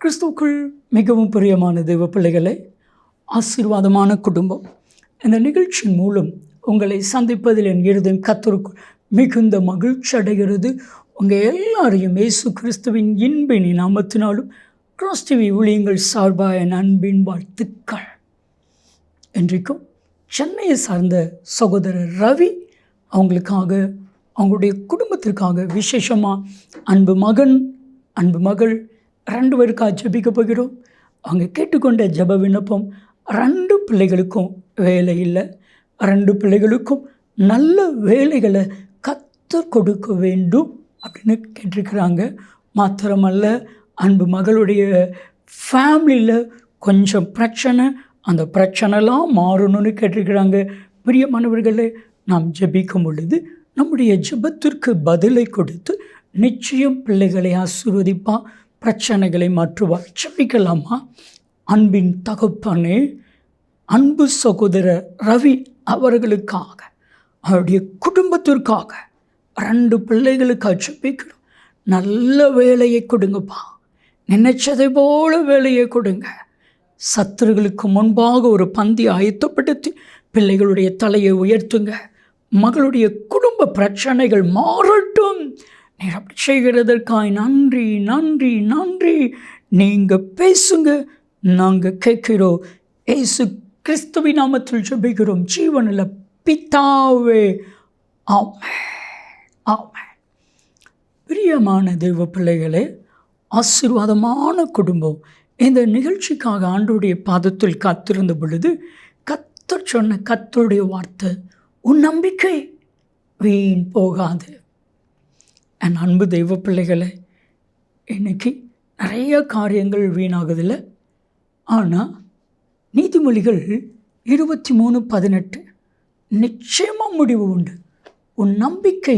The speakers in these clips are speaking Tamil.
கிறிஸ்துவுக்குள் மிகவும் பிரியமான தேவ பிள்ளைகளே, ஆசீர்வாதமான குடும்பம். இந்த நிகழ்ச்சியின் மூலம் உங்களை சந்திப்பதில் என் இருதயம் கர்த்தருக்குள் மிகுந்த மகிழ்ச்சி அடைகிறது. உங்கள் எல்லாரையும் இயேசு கிறிஸ்துவின் இன்பின் நாமத்தினாலும் கிராஸ் டிவி ஊழியங்கள் சார்பாக என் அன்பின் வாழ்த்துக்கள். இன்றைக்கும் சென்னையை சார்ந்த சகோதரர் ரவி அவங்களுக்காக, அவங்களுடைய குடும்பத்திற்காக விசேஷமாக அன்பு மகன் அன்பு மகள் 2 பேருக்காக ஜெபிக்க போகிறோம். அவங்க கேட்டுக்கொண்ட ஜெப விண்ணப்பம், 2 பிள்ளைகளுக்கும் வேலை இல்லை, 2 பிள்ளைகளுக்கும் நல்ல வேலைகளை கர்த்தர் கொடுக்க வேண்டும் அப்படின்னு கேட்டிருக்கிறாங்க. மாத்திரமல்ல, அன்பு மகளுடைய ஃபேமிலியில் கொஞ்சம் பிரச்சனை, அந்த பிரச்சனைலாம் மாறணும்னு கேட்டிருக்கிறாங்க. பிரியமானவர்களே, நாம் ஜெபிக்கும் பொழுது நம்முடைய ஜெபத்திற்கு பதிலை கொடுத்து நிச்சயம் பிள்ளைகளை ஆசீர்வதிப்பான், பிரச்சனைகளை மாற்றுவார். ஜெபிக்கலாமா? அன்பின் தகப்பனே, அன்பு சகோதரர் ரவி அவர்களுக்காக, அவருடைய குடும்பத்திற்காக 2 பிள்ளைகளுக்காக ஜெபிக்கிறோம். நல்ல வேலையை கொடுங்கப்பா, நினைச்சதை போல வேலையை கொடுங்க. சத்துருகளுக்கு முன்பாக ஒரு பந்தி ஆயத்தப்படுத்தி பிள்ளைகளுடைய தலையை உயர்த்துங்க. மகளுடைய குடும்ப பிரச்சனைகள் மாறட்டும். நீர் அப்படி செய்கிறதற்காய் நன்றி நன்றி நன்றி. நீங்கள் பேசுங்க, நாங்கள் கேட்கிறோம். இயேசு கிறிஸ்துவின் நாமத்தில் ஜெபிக்கிறோம் ஜீவனில் பிதாவே, ஆமென் ஆமென். பிரியமான தெய்வ பிள்ளைகளே, ஆசீர்வாதமான குடும்பம். இந்த நிகழ்ச்சிக்காக ஆண்டவருடைய பாதத்தில் காத்திருந்த பொழுது கர்த்தர் சொன்ன கர்த்தருடைய வார்த்தை, உன் நம்பிக்கை வீண் போகாது. என் அன்பு தெய்வ பிள்ளைகளை, இன்றைக்கி நிறைய காரியங்கள் வீணாகுதில்லை. ஆனால் நீதிமொழிகள் 23:18 நிச்சயமாக முடிவு உண்டு. உன் நம்பிக்கை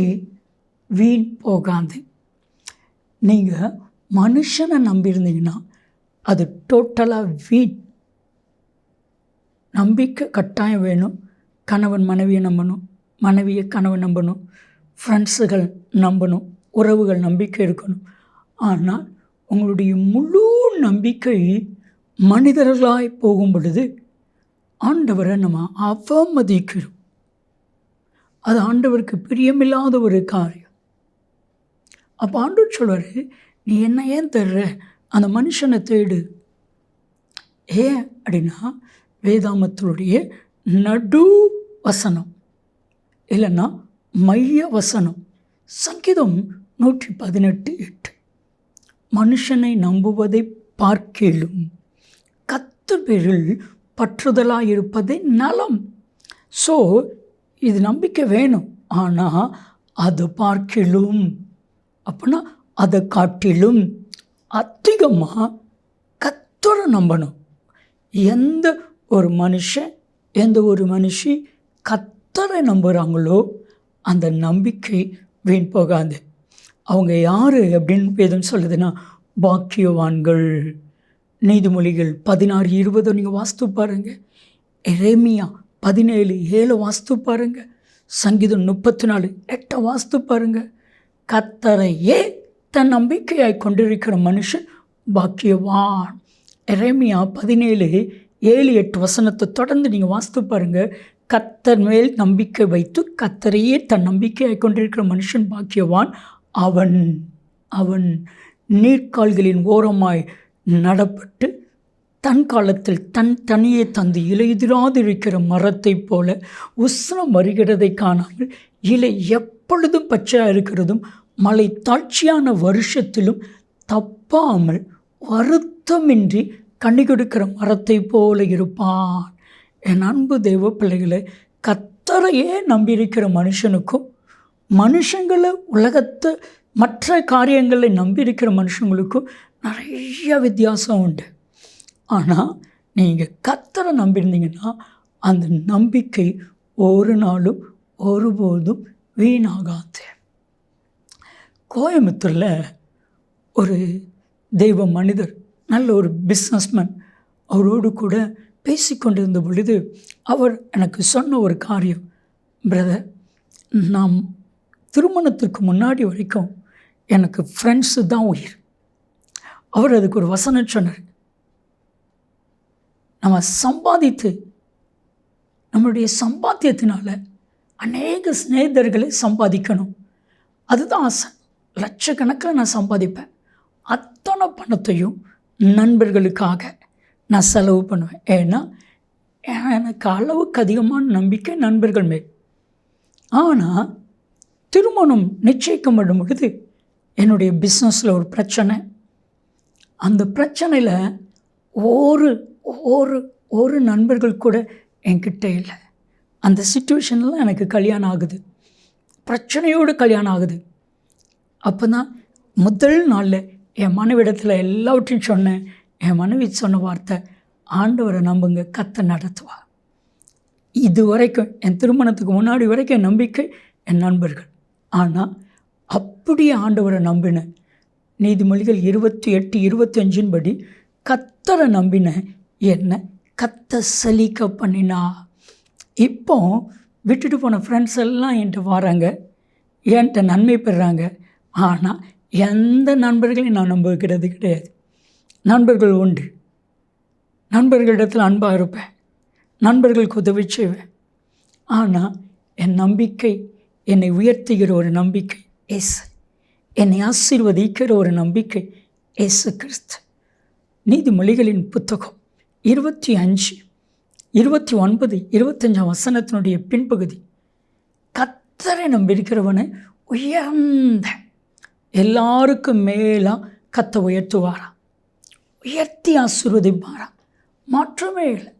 வீண் போகாது. நீங்கள் மனுஷனை நம்பியிருந்தீங்கன்னா அது டோட்டலாக வீண். நம்பிக்கை கட்டாயம் வேணும். கணவன் மனைவியை நம்பணும், மனைவியை கணவன் நம்பணும், ஃப்ரெண்ட்ஸுகள் நம்பணும், உறவுகள் நம்பிக்கை இருக்கணும். ஆனால் உங்களுடைய முழு நம்பிக்கை மனிதர்களாய் போகும் பொழுது ஆண்டவரை நம்ம அவமதிக்கிறோம். அது ஆண்டவருக்கு பிரியமில்லாத ஒரு காரியம். அப்போ ஆண்டவர் சொல்வார், நீ என்ன ஏன் தேடுற, அந்த மனுஷனை தேடு. ஏன் அப்படின்னா, வேதாமத்தினுடைய நடு வசனம் இல்லைன்னா மைய வசனம் சங்கீதம் 118:8 மனுஷனை நம்புவதை பார்க்கிலும் கர்த்தர் பேரில் பற்றுதலாயிருப்பதே நலம். ஸோ இது நம்பிக்கை வேணும். ஆனால் அதை பார்க்கிலும், அப்படின்னா அதை காட்டிலும் அதிகமாக கர்த்தரை நம்பணும். எந்த ஒரு மனுஷன், எந்த ஒரு மனுஷி கர்த்தரை நம்புகிறாங்களோ அந்த நம்பிக்கை வீண் போகாது. அவங்க யார் அப்படின்னு வேதம் சொல்லுதுன்னா, பாக்கியவான்கள். நீதிமொழிகள் 16:20 நீங்கள் வாஸ்து பாருங்கள். எரேமியா 17:7 வாஸ்து பாருங்கள். சங்கீதம் 34:8 வாஸ்து பாருங்கள். கர்த்தரையே தன் நம்பிக்கையாய் கொண்டிருக்கிற மனுஷன் பாக்கியவான். எரேமியா 17:7-8 வசனத்தை தொடர்ந்து நீங்கள் வாஸ்து பாருங்கள். கர்த்தர் மேல் நம்பிக்கை வைத்து கர்த்தரையே தன் நம்பிக்கையாய் கொண்டிருக்கிற மனுஷன் பாக்கியவான். அவன் நீர்க்கால்களின் ஓரமாய் நடப்பட்டு தன் காலத்தில் தன் தனியே தந்து இலையுதிராதிருக்கிற மரத்தை போல உஷ்ணம் வருகிறதை காணாமல் இலை எப்பொழுதும் பச்சையாக இருக்கிறதும் மழை தாட்சியான வருஷத்திலும் தப்பாமல் வருத்தமின்றி கனி கொடுக்கிற மரத்தை போல இருப்பான். என் அன்பு தெய்வ பிள்ளைகளை, கர்த்தரையே நம்பியிருக்கிற மனுஷனுக்கும் மனுஷங்களை, உலகத்தை, மற்ற காரியங்களை நம்பியிருக்கிற மனுஷங்களுக்கும் நிறைய வித்தியாசம் உண்டு. ஆனால் நீங்கள் கர்த்தரை நம்பியிருந்தீங்கன்னா அந்த நம்பிக்கை ஒரு நாளும் ஒருபோதும் வீணாகாது. கோயம்புத்தூரில் ஒரு தெய்வ மனிதர், நல்ல ஒரு பிஸ்னஸ்மேன், அவரோடு கூட பேசிக்கொண்டிருந்த பொழுது அவர் எனக்கு சொன்ன ஒரு காரியம், பிரதர், நாம் திருமணத்திற்கு முன்னாடி வரைக்கும் எனக்கு ஃப்ரெண்ட்ஸு தான் உயிர். அவர் அதுக்கு ஒரு வசனம் சொன்னார். நம்ம சம்பாதித்து நம்மளுடைய சம்பாத்தியத்தினால அநேக சிநேகிதர்களை சம்பாதிக்கணும். அதுதான் ஆசை. லட்சக்கணக்கில் நான் சம்பாதிப்பேன். அத்தனை பணத்தையும் நண்பர்களுக்காக நான் செலவு பண்ணுவேன். ஏன்னா எனக்கு அளவுக்கு அதிகமான நம்பிக்கை நண்பர்கள் மேல். ஆனால் திருமணம் நிச்சயிக்கப்படும் பொழுது என்னுடைய பிஸ்னஸில் ஒரு பிரச்சனை. அந்த பிரச்சனையில் ஒரு நண்பர்கள் கூட என்கிட்ட இல்லை. அந்த சிச்சுவேஷனில் எனக்கு கல்யாணம் ஆகுது, பிரச்சனையோடு கல்யாணம் ஆகுது. அப்போ தான் முதல் நாளில் என் மனைவிடத்தில் எல்லாவற்றையும் சொன்னேன். என் மனைவி சொன்ன வார்த்தை, ஆண்டவரை நம்புங்க, கர்த்தர் நடத்துவா. இது வரைக்கும் என் திருமணத்துக்கு முன்னாடி வரைக்கும் என் நம்பிக்கை என் நண்பர்கள். ஆனால் அப்படியே ஆண்டவரை நம்பினேன். நீதிமொழிகள் 28:25 படி கர்த்தரை நம்பின என்னை கர்த்தர் செழிக்க பண்ணினா. இப்போ விட்டுட்டு போன ஃப்ரெண்ட்ஸ் எல்லாம் என்கிட்ட வராங்க, என்கிட்ட நன்மை பெறுறாங்க. ஆனால் எந்த நண்பர்களையும் நான் நம்புகிறது கிடையாது. நண்பர்கள் உண்டு, நண்பர்களிடத்தில் அன்பாக இருப்பேன், நண்பர்களுக்கு உதவி செய்வேன். ஆனால் என் நம்பிக்கை, என்னை உயர்த்துகிற ஒரு நம்பிக்கை இயேசு, என்னை ஆசீர்வதிக்கிற ஒரு நம்பிக்கை இயேசு கிறிஸ்து. நீதிமொழிகளின் புத்தகம் 25, 29, 25 வசனத்தினுடைய பின்பகுதி, கர்த்தரை நம்பியிருக்கிறவனை உயர்ந்த எல்லாருக்கும் மேலாக கர்த்தர் உயர்த்துவாராம், உயர்த்தி ஆசீர்வதிப்பாராம். மாற்றமே இல்லை.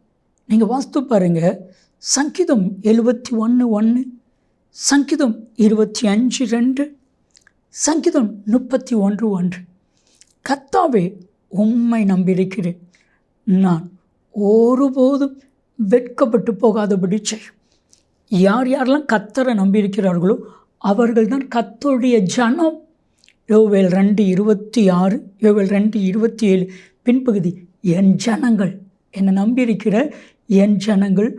நீங்கள் வாஸ்து பாருங்கள். சங்கீதம் 71:1, சங்கீதம் 25:2, சங்கீதம் 31:1. கர்த்தாவே உம்மை நம்பியிருக்கிறேன், நான் ஒருபோதும் வெட்கப்பட்டு போகாதபடி செய்யும். யார் யாரெல்லாம் கர்த்தரை நம்பியிருக்கிறார்களோ அவர்கள் தான் கர்த்தருடைய ஜனம். யோவேல் 2:26, யோவேல் 2:27 பின்பகுதி, என் ஜனங்கள், என்னை நம்பியிருக்கிற என் ஜனங்கள்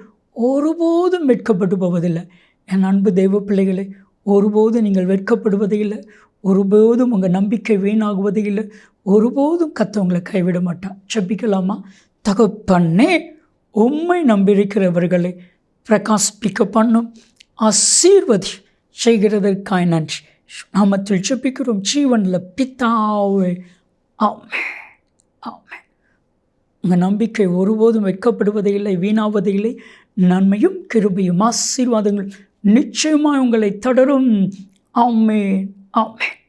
ஒருபோதும் வெட்கப்பட்டு போவதில்லை. என் அன்பு தெய்வ பிள்ளைகளை, ஒருபோதும் நீங்கள் வெட்கப்படுவதே இல்லை, ஒருபோதும் உங்கள் நம்பிக்கை வீணாகுவதே இல்லை, ஒருபோதும் கர்த்தர் உங்களை கைவிட மாட்டான். ஜெபிக்கலாமா? தகப்பனே, உம்மை நம்பியிருக்கிறவர்களை பிரகாசிப்பிக்க பண்ணும், ஆசீர்வதி செய்கிறதற்காய் நன்றி. நாமத்தில் ஜெபிக்கிறோம் ஜீவனில் பிதாவே, ஆமென், ஆமென். உங்கள் நம்பிக்கை ஒருபோதும் வெட்கப்படுவதே இல்லை, வீணாவதே இல்லை. நன்மையும் கிருபையும் ஆசீர்வாதங்கள் நிச்சயமாக உங்களை தொடரும். ஆமென், ஆமென்.